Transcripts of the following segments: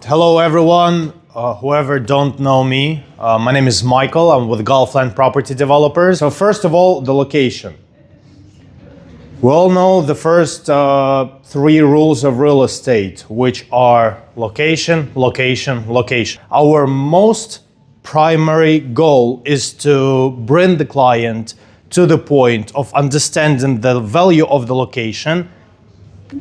Hello everyone, whoever don't know me, my name is Michael, I'm with Gulfland Property Developers. So first of all, the location. We all know the first three rules of real estate, which are location, location, location. Our most primary goal is to bring the client to the point of understanding the value of the location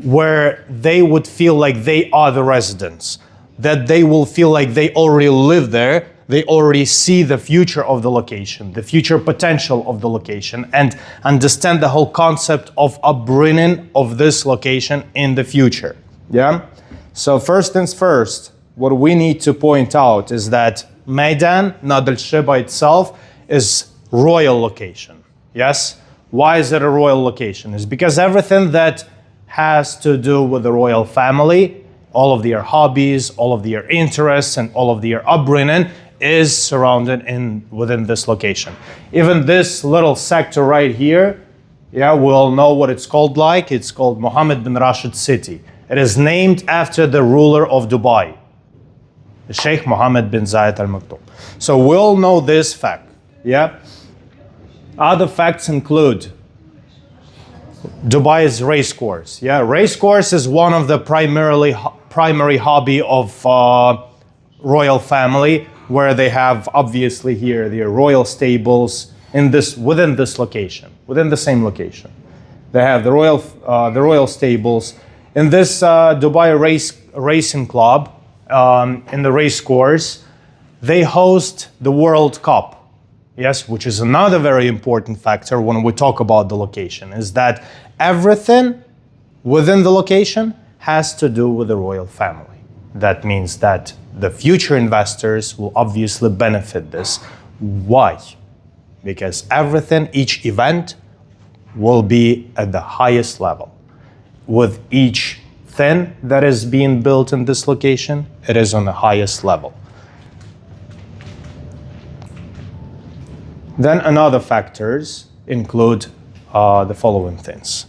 where they would feel like they are the residents, that they will feel like they already live there, they already see the future of the location, the future potential of the location, and understand the whole concept of upbringing of this location in the future. Yeah? So first things first, what we need to point out is that Meydan Nad el-Shiba itself is royal location. Yes? Why is it a royal location? It's because everything that has to do with the royal family, all of their hobbies, all of their interests, and all of their upbringing is surrounded within this location. Even this little sector right here, yeah, we all know what it's called like. It's called Mohammed bin Rashid City. It is named after the ruler of Dubai, Sheikh Mohammed bin Zayed Al Maktoum. So we all know this fact, yeah? Other facts include Dubai's race course. Yeah, race course is one of the primary hobby of royal family, where they have obviously here their royal stables within this location, within the same location. They have the royal stables in this Dubai racing club. In the race course, they host the World Cup. Yes, which is another very important factor when we talk about the location, is that everything within the location has to do with the royal family. That means that the future investors will obviously benefit this. Why? Because everything, each event will be at the highest level. With each thing that is being built in this location, it is on the highest level. Then another factors include the following things.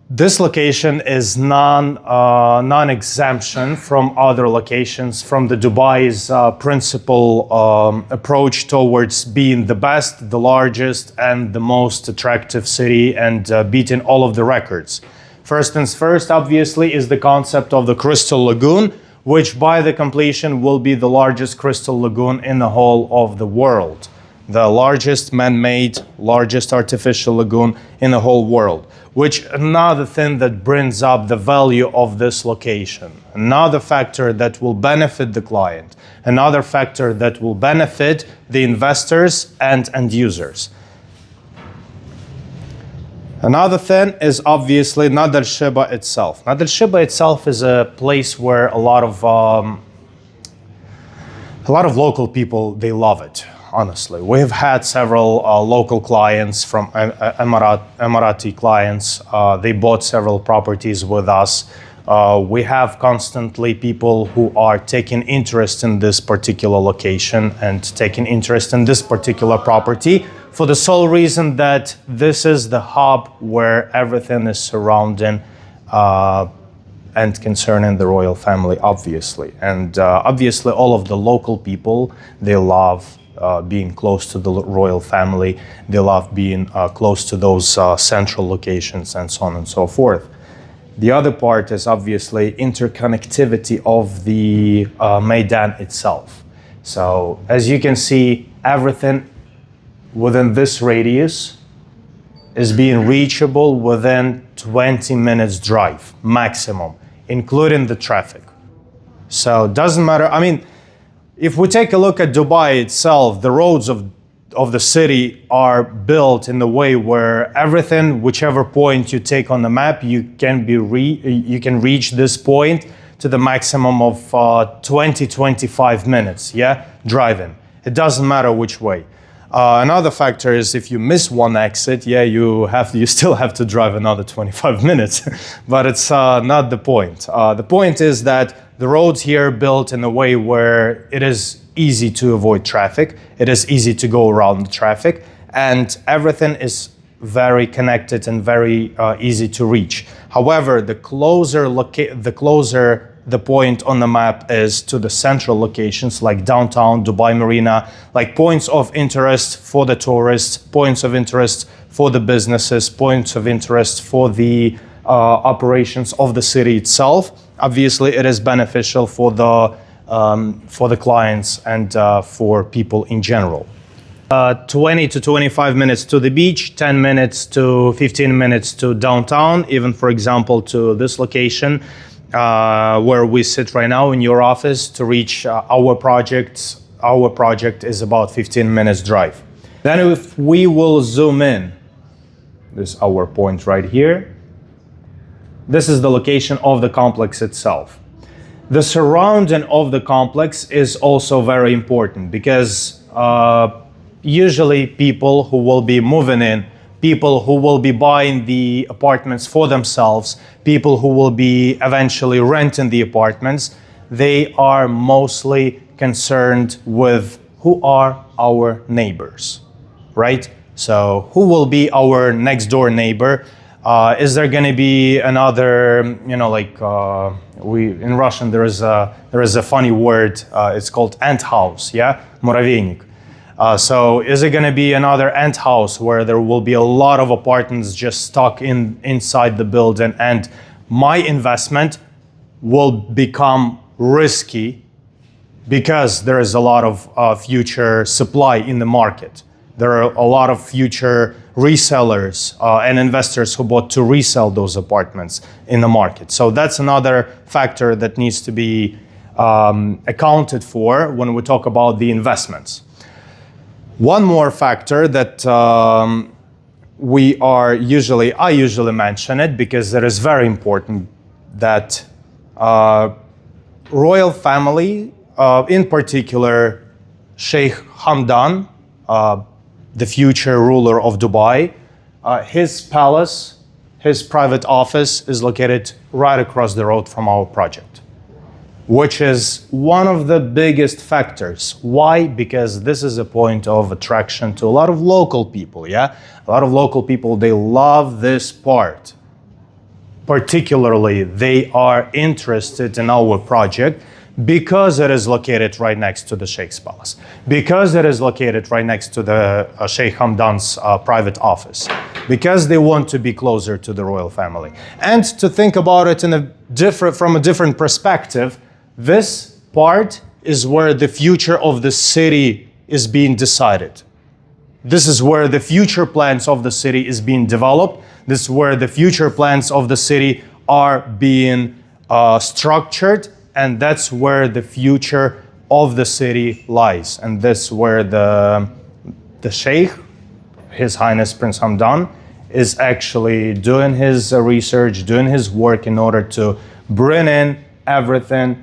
This location is non-exemption from other locations, from the Dubai's principal approach towards being the best, the largest, and the most attractive city, and beating all of the records. First things first, obviously, is the concept of the Crystal Lagoon, which by the completion will be the largest crystal lagoon in the whole of the world. The largest man-made, largest artificial lagoon in the whole world. Which another thing that brings up the value of this location. Another factor that will benefit the client. Another factor that will benefit the investors and end users. Another thing is obviously Nad el-Shiba itself. Nad el-Shiba itself is a place where a lot of local people, they love it, honestly. We've had several local clients from Emirati clients. They bought several properties with us. We have constantly people who are taking interest in this particular location and taking interest in this particular property, for the sole reason that this is the hub where everything is surrounding and concerning the royal family, obviously. And obviously all of the local people, they love being close to the royal family. They love being close to those central locations and so on and so forth. The other part is obviously interconnectivity of the Meydan itself. So as you can see, everything within this radius is being reachable within 20 minutes drive maximum, including the traffic. So it doesn't matter. I mean, if we take a look at Dubai itself, the roads of of the city are built in the way where everything, whichever point you take on the map, you can reach this point to the maximum of 20-25 minutes, yeah, driving. It doesn't matter which way. Another factor is if you miss one exit, yeah, you still have to drive another 25 minutes, but it's not the point. The point is that the roads here are built in a way where it is easy to avoid traffic, it is easy to go around the traffic, and everything is very connected and very easy to reach. However, the closer the point on the map is to the central locations like downtown, Dubai Marina, like points of interest for the tourists, points of interest for the businesses, points of interest for the operations of the city itself. Obviously, it is beneficial for the clients and for people in general. 20 to 25 minutes to the beach, 10 minutes to 15 minutes to downtown, even for example to this location where we sit right now in your office to reach our project. Our project is about 15 minutes drive. Then if we will zoom in, this is our point right here. This is the location of the complex itself. The surrounding of the complex is also very important because usually people who will be moving in, people who will be buying the apartments for themselves, people who will be eventually renting the apartments, they are mostly concerned with who are our neighbors, right? So who will be our next door neighbor? Is there going to be another, in Russian there is a funny word, it's called ant house, yeah, muraveynik. So is it going to be another ant house where there will be a lot of apartments just stuck inside the building and my investment will become risky because there is a lot of future supply in the market. There are a lot of future resellers and investors who bought to resell those apartments in the market. So that's another factor that needs to be accounted for when we talk about the investments. One more factor that I usually mention it because it is very important that royal family, in particular Sheikh Hamdan, the future ruler of Dubai, his palace, his private office is located right across the road from our project, which is one of the biggest factors. Why? Because this is a point of attraction to a lot of local people, yeah? A lot of local people, they love this part. Particularly, they are interested in our project because it is located right next to the Sheikh's palace, because it is located right next to the Sheikh Hamdan's private office, because they want to be closer to the royal family. And to think about it from a different perspective, this part is where the future of the city is being decided. This is where the future plans of the city is being developed. This is where the future plans of the city are being structured, and that's where the future of the city lies. And that's where the Sheikh, His Highness Prince Hamdan, is actually doing his research, doing his work in order to bring in everything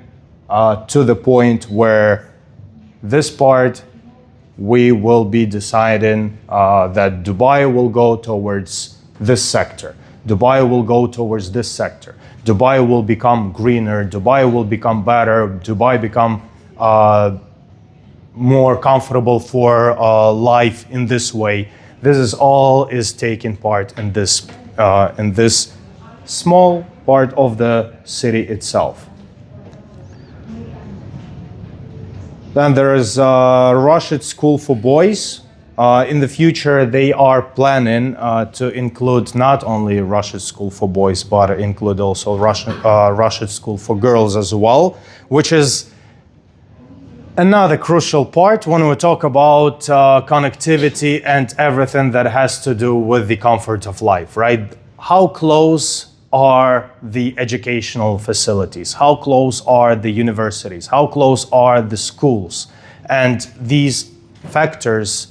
to the point where this part we will be deciding that Dubai will go towards this sector. Dubai will go towards this sector. Dubai will become greener. Dubai will become better. Dubai become more comfortable for life in this way. This is taking part in this small part of the city itself. Then there is Rashid School for Boys. In the future, they are planning to include not only Rashid School for Boys, but include also Rashid School for Girls as well, which is another crucial part when we talk about connectivity and everything that has to do with the comfort of life, right? How close are the educational facilities? How close are the universities? How close are the schools? And these factors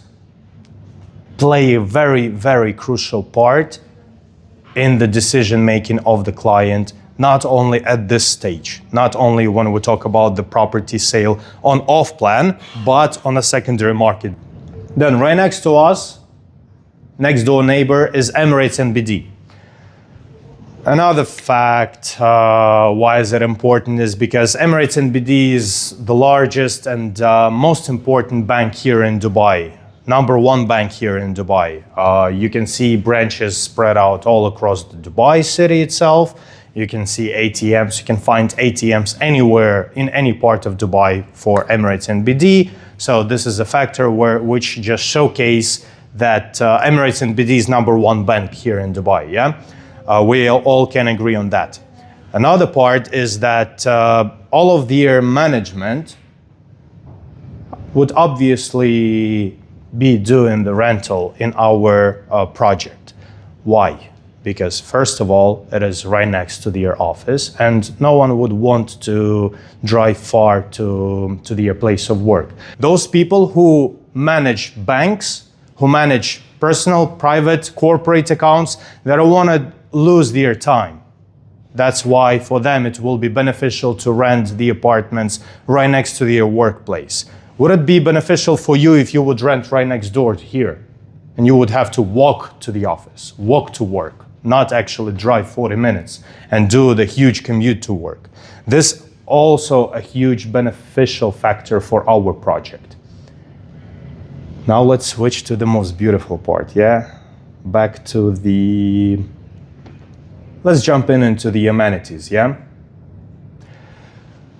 play a very, very crucial part in the decision making of the client, not only at this stage, not only when we talk about the property sale on off plan, but on a secondary market. Then right next to us, next door neighbor is Emirates NBD. Another fact, why is it important, is because Emirates NBD is the largest and most important bank here in Dubai. Number one bank here in Dubai. You can see branches spread out all across the Dubai city itself. You can see ATMs. You can find ATMs anywhere in any part of Dubai for Emirates NBD. So this is a factor which just showcase that Emirates NBD is number one bank here in Dubai. Yeah, we all can agree on that. Another part is that all of their management would obviously be doing the rental in our project. Why? Because first of all, it is right next to their office and no one would want to drive far to their place of work. Those people who manage banks, who manage personal, private, corporate accounts, they don't want to lose their time. That's why for them it will be beneficial to rent the apartments right next to their workplace. Would it be beneficial for you if you would rent right next door here and you would have to walk to the office, walk to work, not actually drive 40 minutes and do the huge commute to work? This also a huge beneficial factor for our project. Now let's switch to the most beautiful part, yeah? Back to let's jump into the amenities, yeah?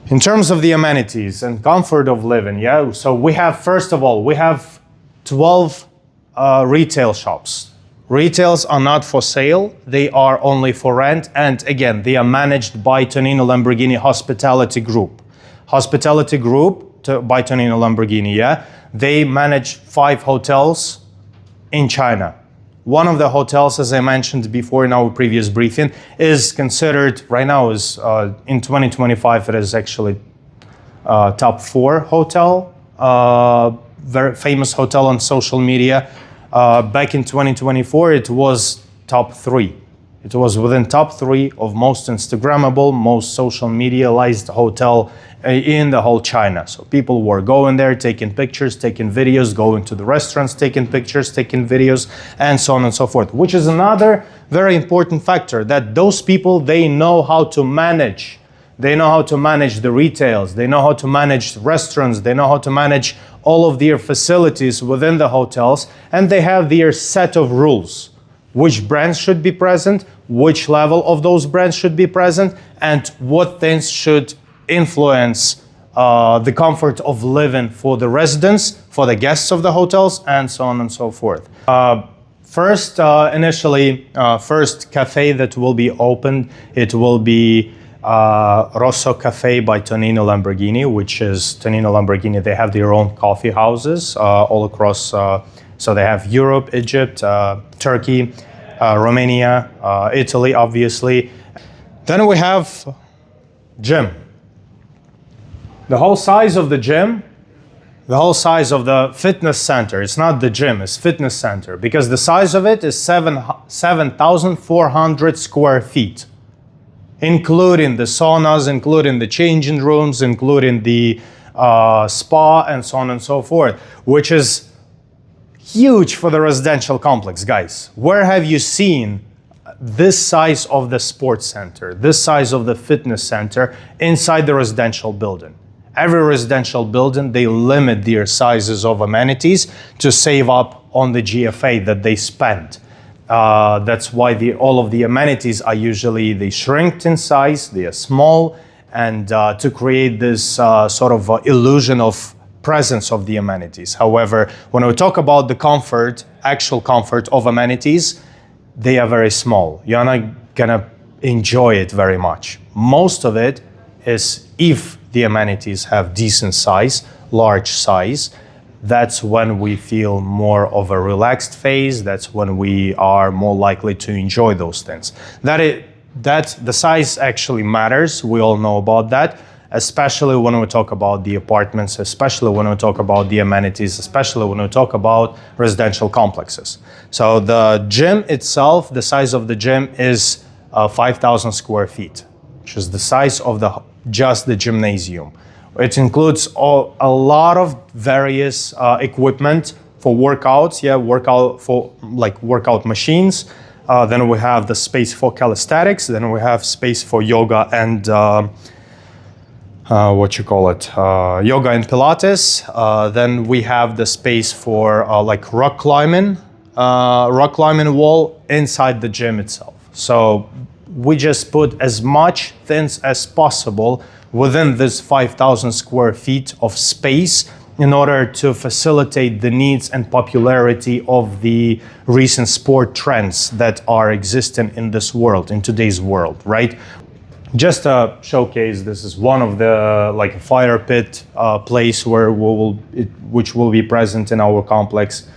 In terms of the amenities and comfort of living, yeah, so we have, first of all, we have 12 retail shops. Retails are not for sale, they are only for rent, and again, they are managed by Tonino Lamborghini Hospitality Group. Hospitality Group by Tonino Lamborghini, yeah, they manage 5 hotels in China. One of the hotels, as I mentioned before in our previous briefing, is considered, right now is, in 2025, it is actually top 4 hotel, very famous hotel on social media. Back in 2024, it was top 3. It was within top 3 of most Instagrammable, most social medialized hotel in the whole China. So people were going there, taking pictures, taking videos, going to the restaurants, taking pictures, taking videos, and so on and so forth, which is another very important factor, that those people, they know how to manage. They know how to manage the retails, they know how to manage restaurants, they know how to manage all of their facilities within the hotels, and they have their set of rules. Which brands should be present, which level of those brands should be present, and what things should influence the comfort of living for the residents, for the guests of the hotels, and so on and so forth. First cafe that will be opened, it will be Rosso Cafe by Tonino Lamborghini, which is Tonino Lamborghini. They have their own coffee houses all across, so they have Europe, Egypt, Turkey, Romania, Italy, obviously. Then we have gym. The whole size of the gym, the whole size of the fitness center, it's not the gym, it's fitness center, because the size of it is 7,400 square feet, including the saunas, including the changing rooms, including the spa, and so on and so forth, which is huge for the residential complex, guys. Where have you seen this size of the sports center, this size of the fitness center inside the residential building? Every residential building, they limit their sizes of amenities to save up on the GFA that they spend. That's why all of the amenities are usually, they shrink in size, they are small, and to create this sort of illusion of presence of the amenities. However, when we talk about the comfort, actual comfort of amenities, they are very small. You're not gonna enjoy it very much. Most of it is, if the amenities have decent size, large size, that's when we feel more of a relaxed phase. That's when we are more likely to enjoy those things. That the size actually matters. We all know about that. especially when we talk about the apartments, especially when we talk about the amenities, especially when we talk about residential complexes. So the gym itself, the size of the gym is 5,000 square feet, which is the size of just the gymnasium. It includes a lot of various equipment for workouts, workout machines. Then we have the space for calisthenics. Then we have space for yoga and yoga and Pilates. Then we have the space for rock climbing wall inside the gym itself. So we just put as much things as possible within this 5,000 square feet of space in order to facilitate the needs and popularity of the recent sport trends that are existing in this world, in today's world, right? Just a showcase, this is one of the fire pit place which will be present in our complex.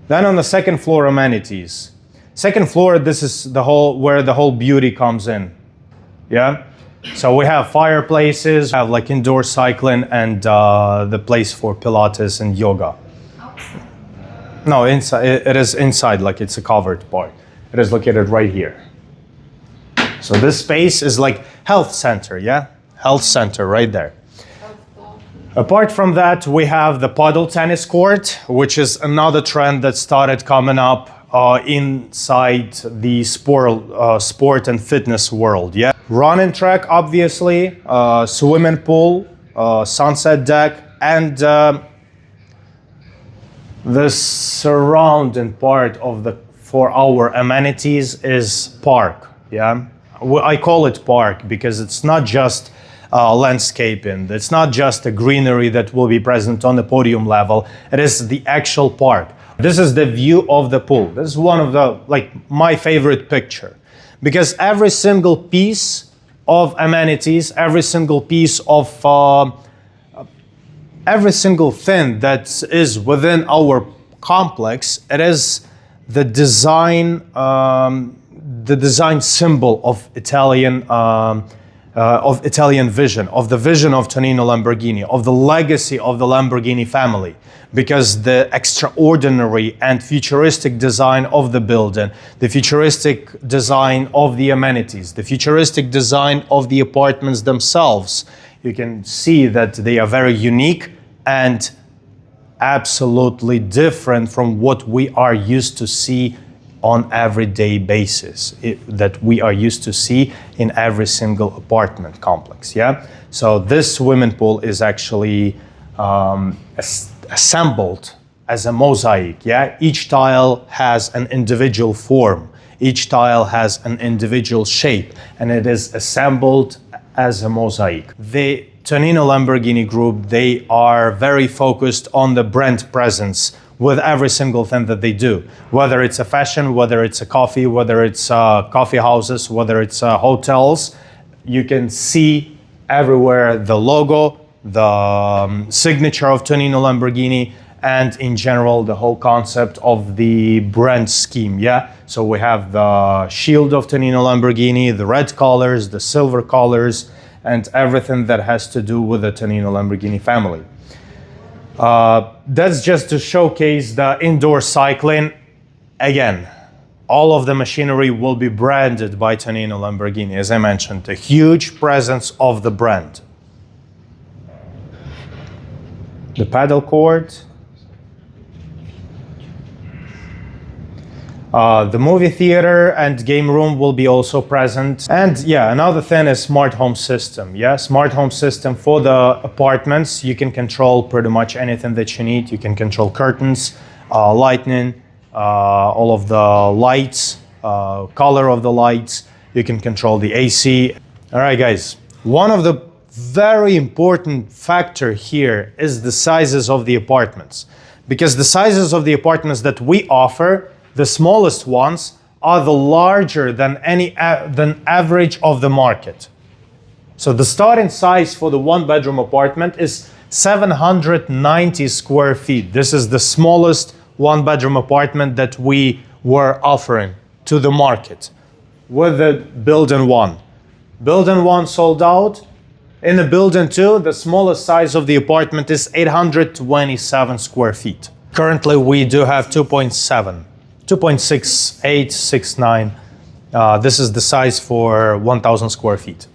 Then on the second floor, amenities. Second floor, this is where the whole beauty comes in, yeah? So we have fireplaces, have indoor cycling and the place for Pilates and yoga. Outside? No, inside. It is inside, it's a covered part. It is located right here. So this space is health center, yeah? Health center right there. Apart from that, we have the paddle tennis court, which is another trend that started coming up inside the sport and fitness world, yeah? Running track, obviously, swimming pool, sunset deck, and the surrounding part for our amenities is park, yeah? I call it park because it's not just landscaping, it's not just a greenery that will be present on the podium level, it is the actual park. This is the view of the pool. This is one of my favorite picture. Because every single piece of amenities, every single piece of, every single thing that is within our complex, it is the design symbol of Italian vision, of the vision of Tonino Lamborghini, of the legacy of the Lamborghini family. Because the extraordinary and futuristic design of the building, the futuristic design of the amenities, the futuristic design of the apartments themselves, you can see that they are very unique and absolutely different from what we are used to see on everyday basis, that we are used to see in every single apartment complex, yeah? So this swimming pool is actually assembled as a mosaic, yeah? Each tile has an individual form. Each tile has an individual shape, and it is assembled as a mosaic. The Tonino Lamborghini Group, they are very focused on the brand presence with every single thing that they do. Whether it's a fashion, whether it's a coffee, whether it's coffee houses, whether it's hotels, you can see everywhere the logo, the signature of Tonino Lamborghini, and in general the whole concept of the brand scheme, yeah? So we have the shield of Tonino Lamborghini, the red colors, the silver colors, and everything that has to do with the Tonino Lamborghini family. That's just to showcase the indoor cycling. Again, all of the machinery will be branded by Tonino Lamborghini, as I mentioned, a huge presence of the brand. The paddle court, the movie theater and game room will be also present. And yeah, another thing is smart home system. Yeah, smart home system for the apartments. You can control pretty much anything that you need. You can control curtains, lighting, all of the lights, color of the lights. You can control the AC. All right, guys, one of the very important factor here is the sizes of the apartments, because the sizes of the apartments that we offer, the smallest ones, are the larger than than average of the market. So the starting size for the one-bedroom apartment is 790 square feet. This is the smallest one-bedroom apartment that we were offering to the market with the building one. Building one sold out. In the building 2, the smallest size of the apartment is 827 square feet. Currently, we do have 2.7, 2.6869. This is the size for 1,000 square feet.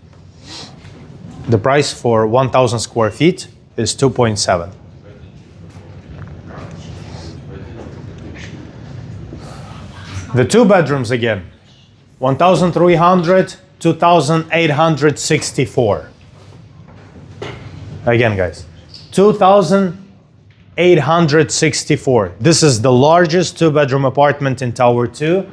The price for 1,000 square feet is 2.7. The 2 bedrooms again, 1,300, 2,864. Again, guys, 2,864. This is the largest 2-bedroom apartment in Tower 2.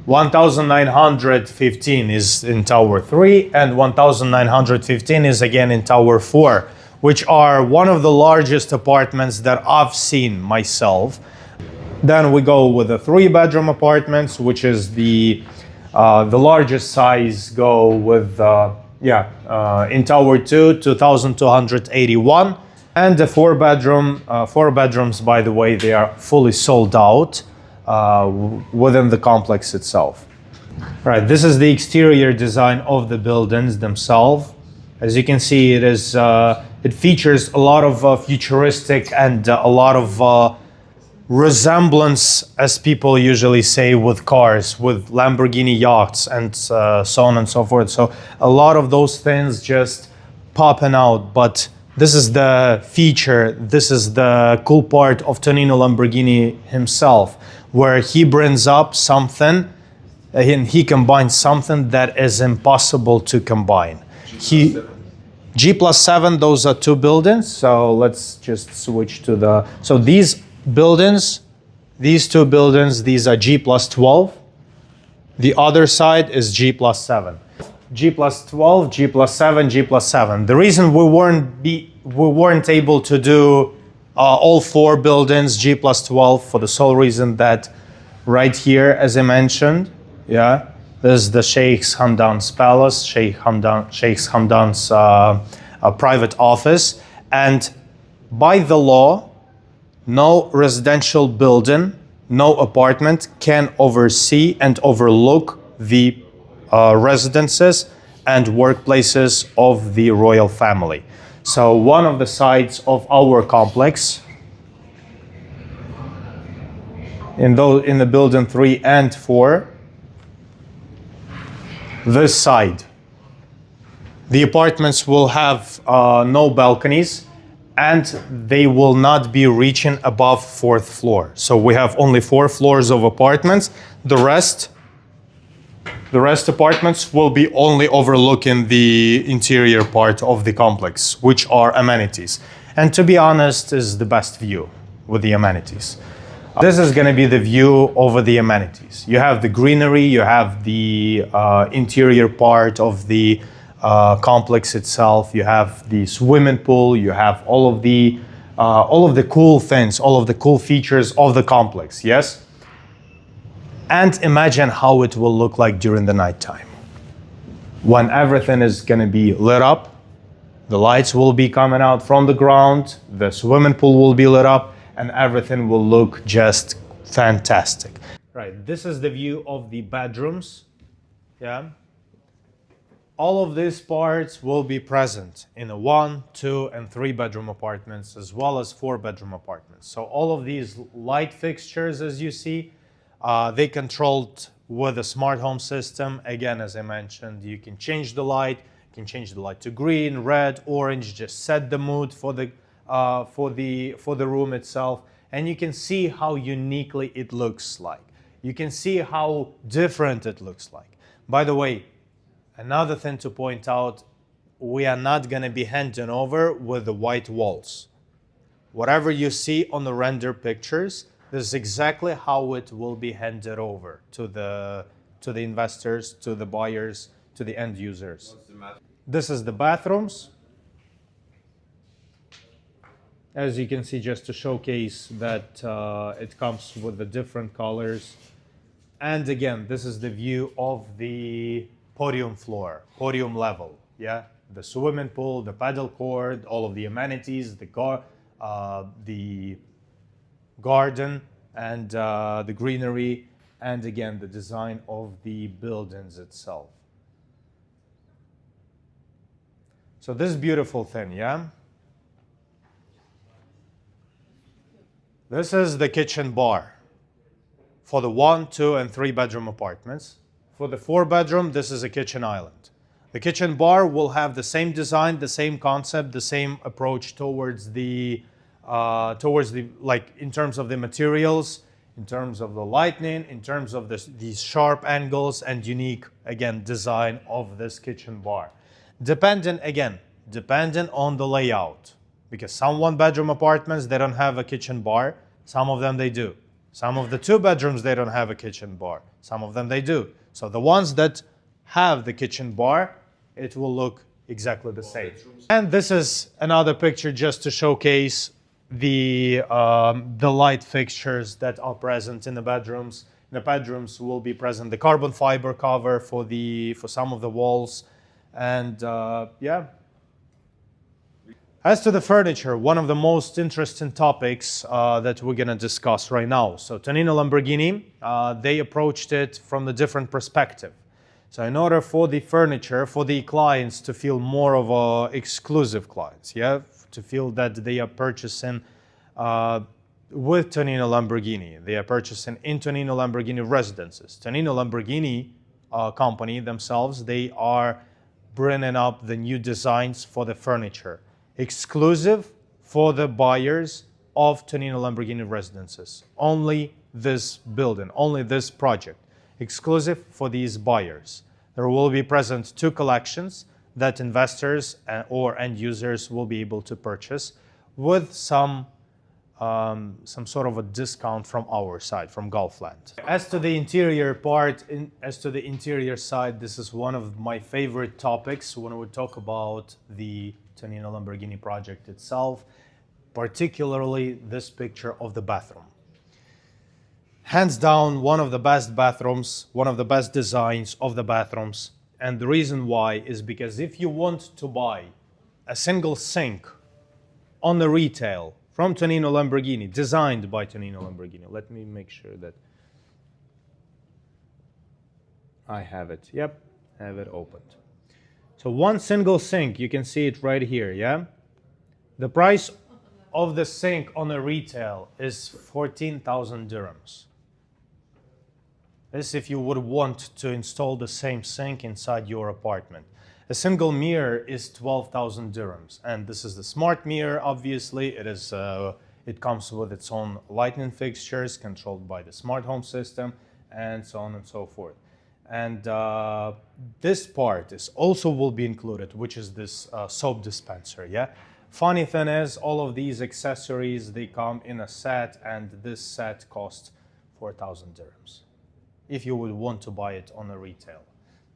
1,915 is in Tower 3, and 1,915 is again in Tower 4, which are one of the largest apartments that I've seen myself. Then we go with the 3-bedroom apartments, which is the largest size. Go with in Tower 2, 2,281, and the 4-bedroom. 4 bedrooms, by the way, they are fully sold out within the complex itself. Right, this is the exterior design of the buildings themselves. As you can see, it features a lot of futuristic and a lot of resemblance, as people usually say, with cars, with Lamborghini yachts and so on and so forth. So a lot of those things just popping out, but this is the feature, this is the cool part of Tonino Lamborghini himself, where he brings up something and he combines something that is impossible to combine. G+7, those are 2 buildings. So let's just switch to the, so these buildings, these 2 buildings, these are G+12. The other side is G+7. G+12, G+7, G+7. The reason we weren't able to do all 4 buildings G+12 for the sole reason that right here, as I mentioned, this is the Sheikh Hamdan's palace, Sheikh Hamdan's private office, and by the law, no residential building, no apartment can oversee and overlook the residences and workplaces of the royal family. So one of the sides of our complex, in the building 3 and 4, this side, the apartments will have no balconies, and they will not be reaching above 4th floor. So we have only 4 floors of apartments. The rest apartments will be only overlooking the interior part of the complex, which are amenities. And to be honest, is the best view with the amenities. This is going to be the view over the amenities. You have the greenery, you have the interior part of the complex itself, you have the swimming pool, you have all of the cool things, all of the cool features of the complex, yes? And imagine how it will look like during the nighttime. When everything is going to be lit up, the lights will be coming out from the ground, the swimming pool will be lit up, and everything will look just fantastic. Right, this is the view of the bedrooms, yeah? All of these parts will be present in a 1, 2, and 3-bedroom apartments, as well as 4-bedroom apartments. So all of these light fixtures, as you see, they controlled with a smart home system. Again, as I mentioned, you can change the light. You can change the light to green, red, orange. Just set the mood for the room itself, and you can see how uniquely it looks like. You can see how different it looks like. By the way, another thing to point out, we are not going to be handing over with the white walls. Whatever you see on the render pictures, this is exactly how it will be handed over to the investors, to the buyers, to the end users. This is the bathrooms. As you can see, just to showcase that it comes with the different colors. And again, this is the view of the podium floor, podium level, yeah? The swimming pool, the paddle court, all of the amenities, the garden, and the greenery, and again, the design of the buildings itself. So this beautiful thing, yeah? This is the kitchen bar for the 1, 2, and 3 bedroom apartments. For the 4 bedroom, this is a kitchen island. The kitchen bar will have the same design, the same concept, the same approach towards the like in terms of the materials, in terms of the lighting, in terms of these sharp angles and unique, again, design of this kitchen bar. Dependent on the layout. Because some 1-bedroom apartments, they don't have a kitchen bar. Some of them they do. Some of the 2 bedrooms, they don't have a kitchen bar. Some of them they do. So the ones that have the kitchen bar, it will look exactly the same. And this is another picture just to showcase the light fixtures that are present in the bedrooms. In the bedrooms will be present the carbon fiber cover for some of the walls, and yeah. As to the furniture, one of the most interesting topics that we're going to discuss right now. So Tonino Lamborghini, they approached it from a different perspective. So in order for the furniture, for the clients to feel more of exclusive clients, yeah, to feel that they are purchasing with Tonino Lamborghini, they are purchasing in Tonino Lamborghini residences. Tonino Lamborghini company themselves, they are bringing up the new designs for the furniture, exclusive for the buyers of Tonino Lamborghini residences. Only this building, only this project, exclusive for these buyers. There will be present 2 collections that investors or end users will be able to purchase with some sort of a discount from our side, from Gulfland. As to the interior part, as to the interior side, this is one of my favorite topics when we talk about the Tonino Lamborghini project itself, particularly this picture of the bathroom. Hands down, one of the best bathrooms, one of the best designs of the bathrooms. And the reason why is because if you want to buy a single sink on the retail from Tonino Lamborghini, designed by Tonino Lamborghini, let me make sure that I have it. Yep, have it opened. So one single sink, you can see it right here, yeah? The price of the sink on the retail is 14,000 dirhams. This if you would want to install the same sink inside your apartment. A single mirror is 12,000 dirhams. And this is the smart mirror, obviously. It comes with its own lighting fixtures controlled by the smart home system and so on and so forth. And this part is also will be included, which is this soap dispenser, yeah? Funny thing is, all of these accessories, they come in a set, and this set costs 4,000 dirhams if you would want to buy it on a retail.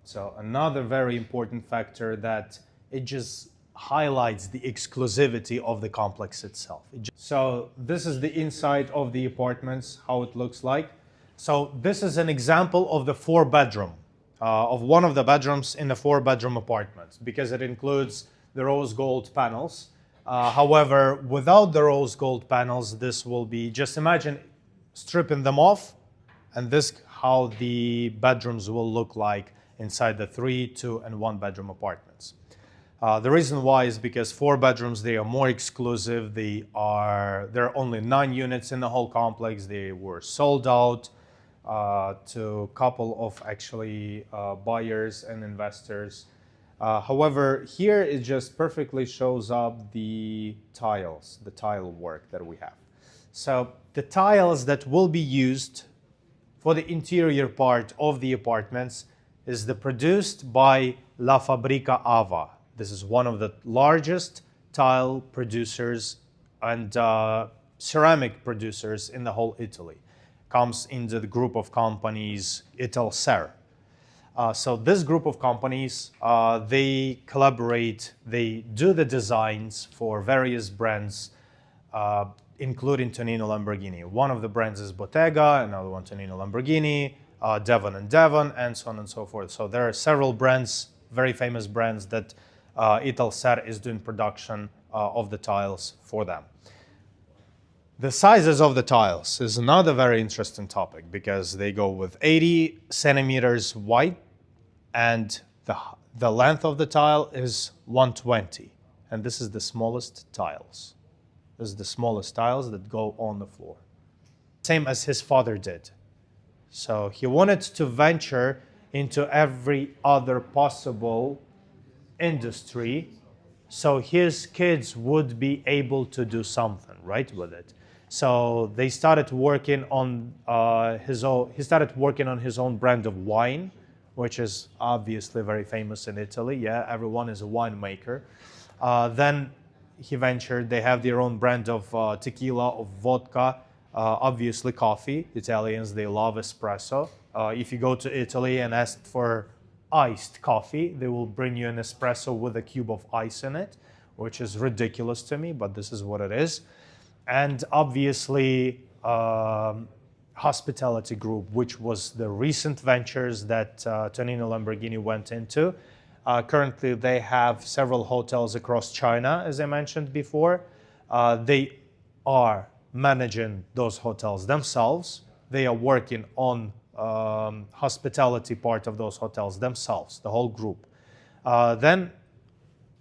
So another very important factor that it just highlights the exclusivity of the complex itself. So this is the inside of the apartments, how it looks like. So this is an example of the 4-bedroom, of one of the bedrooms in the 4-bedroom apartment, because it includes the rose gold panels. However, without the rose gold panels, this will be, just imagine stripping them off, and this how the bedrooms will look like inside the 3, 2, and 1-bedroom apartments. The reason why is because 4 bedrooms, they are more exclusive. There are only 9 units in the whole complex. They were sold out to a couple of actually buyers and investors. However, here it just perfectly shows up the tiles, the tile work that we have. So the tiles that will be used for the interior part of the apartments is produced by La Fabrica Ava. This is one of the largest tile producers and ceramic producers in the whole Italy. Comes into the group of companies Italcer. So this group of companies, they collaborate, they do the designs for various brands, including Tonino Lamborghini. One of the brands is Bottega, another one Tonino Lamborghini, Devon and Devon, and so on and so forth. So there are several brands, very famous brands that Italcer is doing production of the tiles for them. The sizes of the tiles is another very interesting topic because they go with 80 centimeters wide, and The length of the tile is 120, and this is the smallest tiles. This is the smallest tiles that go on the floor. Same as his father did. So he wanted to venture into every other possible industry so his kids would be able to do something, right, with it. So they started working on he started working on his own brand of wine, which is obviously very famous in Italy. Yeah, everyone is a winemaker. Then he ventured, they have their own brand of tequila, of vodka, obviously coffee. Italians, they love espresso. If you go to Italy and ask for iced coffee, they will bring you an espresso with a cube of ice in it, which is ridiculous to me, but this is what it is. And obviously, hospitality group, which was the recent ventures that Tonino Lamborghini went into. Currently, they have several hotels across China, as I mentioned before. They are managing those hotels themselves. They are working on hospitality part of those hotels themselves, the whole group. Then,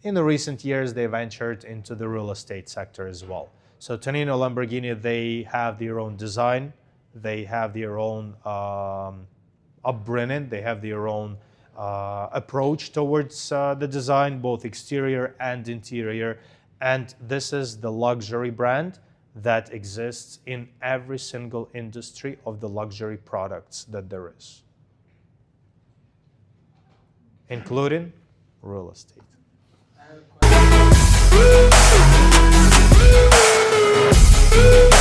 in the recent years, they ventured into the real estate sector as well. So Tonino Lamborghini, they have their own design, they have their own upbringing, they have their own approach towards the design, both exterior and interior. And this is the luxury brand that exists in every single industry of the luxury products that there is, including real estate. I have a question.